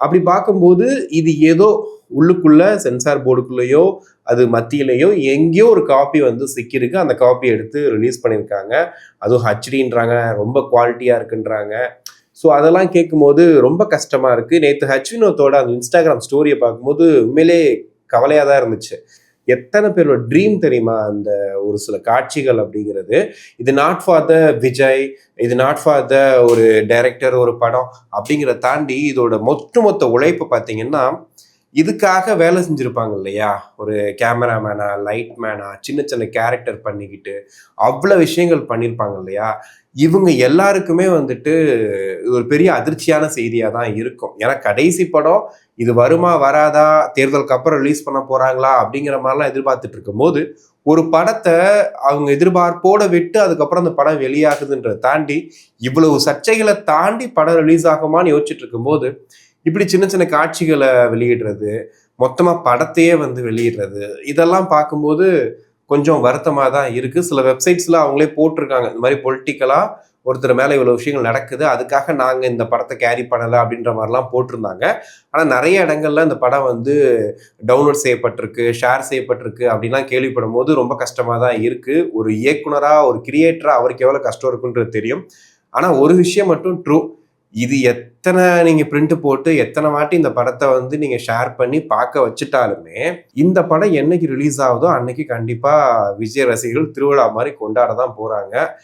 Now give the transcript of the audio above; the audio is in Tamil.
அப்படி பார்க்கும்போது இது ஏதோ உள்ளுக்குள்ள சென்சார் போர்டுக்குள்ளேயோ அது மத்தியிலையோ எங்கேயோ ஒரு காப்பி வந்து சிக்கியிருக்கு. அந்த காப்பி எடுத்து ரிலீஸ் பண்ணியிருக்காங்க. அதுவும் ஹச்டின்றாங்க, ரொம்ப குவாலிட்டியா இருக்குன்றாங்க. ஸோ அதெல்லாம் கேட்கும்போது ரொம்ப கஷ்டமா இருக்கு. நேத்து வினோத்தோட அந்த இன்ஸ்டாகிராம் ஸ்டோரிய பார்க்கும்போது உண்மையிலே கவலையா தான் இருந்துச்சு. எத்தனை பேரோட ட்ரீம் தெரியுமா? அந்த ஒரு சில காட்சிகள் அப்படிங்கிறது. இது நாட் ஃபார் த விஜய், இது நாட் ஃபார் த ஒரு டைரக்டர், ஒரு படம் அப்படிங்கிறத தாண்டி இதோட மொத்த உழைப்பு பார்த்தீங்கன்னா, இதுக்காக வேலை செஞ்சிருப்பாங்க இல்லையா? ஒரு கேமராமேனா, லைட் மேனா, சின்ன சின்ன கேரக்டர் பண்ணிக்கிட்டு, அவ்வளோ விஷயங்கள் பண்ணியிருப்பாங்க இல்லையா? இவங்க எல்லாருக்குமே வந்துட்டு இது ஒரு பெரிய அதிர்ச்சியான செய்தியா தான் இருக்கும். ஏன்னா கடைசி படம் இது வருமா வராதா, தேர்தலுக்கு அப்புறம் ரிலீஸ் பண்ண போறாங்களா அப்படிங்கிற மாதிரிலாம் எதிர்பார்த்துட்டு இருக்கும்போது, ஒரு படத்தை அவங்க எதிர்பார்ப்போட விட்டு அதுக்கப்புறம் அந்த படம் வெளியாகுதுன்றதை தாண்டி இவ்வளவு சர்ச்சைகளை தாண்டி படம் ரிலீஸ் ஆகுமான்னு யோசிச்சுட்டு இருக்கும்போது, இப்படி சின்ன சின்ன காட்சிகளை வெளியிடுறது, மொத்தமா படத்தையே வந்து வெளியிடுறது, இதெல்லாம் பார்க்கும்போது கொஞ்சம் வருத்தமா தான் இருக்கு. சில வெப்சைட்ஸ்ல அவங்களே போட்டிருக்காங்க. இந்த மாதிரி பொலிட்டிக்கலா ஒருத்தர் மேல இவ்வளவு விஷயங்கள் நடக்குது. அதுக்காக நாங்க இந்த படத்தை கேரி பண்ணல அப்படின்ற மாதிரிலாம் போட்டிருந்தாங்க. ஆனா நிறைய இடங்கள்ல இந்த படம் வந்து டவுன்லோட் செய்யப்பட்டிருக்கு, ஷேர் செய்யப்பட்டிருக்கு அப்படின்லாம் கேள்விப்படும்போது ரொம்ப கஷ்டமா தான் இருக்கு. ஒரு இயக்குனரா, ஒரு கிரியேட்டரா அவருக்கு எவ்வளவு கஷ்டம் இருக்குன்றது தெரியும். ஆனா ஒரு விஷயம் மட்டும் ட்ரூ. இது எத்தனை நீங்க பிரிண்ட் போட்டு எத்தனை வாட்டி இந்த படத்தை வந்து நீங்க ஷேர் பண்ணி பார்க்க வச்சுட்டாலுமே, இந்த படம் என்னைக்கு ரிலீஸ் ஆகுதோ அன்னைக்கு கண்டிப்பா விஜய் ரசிகர்கள் திருவிழா மாதிரி கொண்டாட தான் போறாங்க.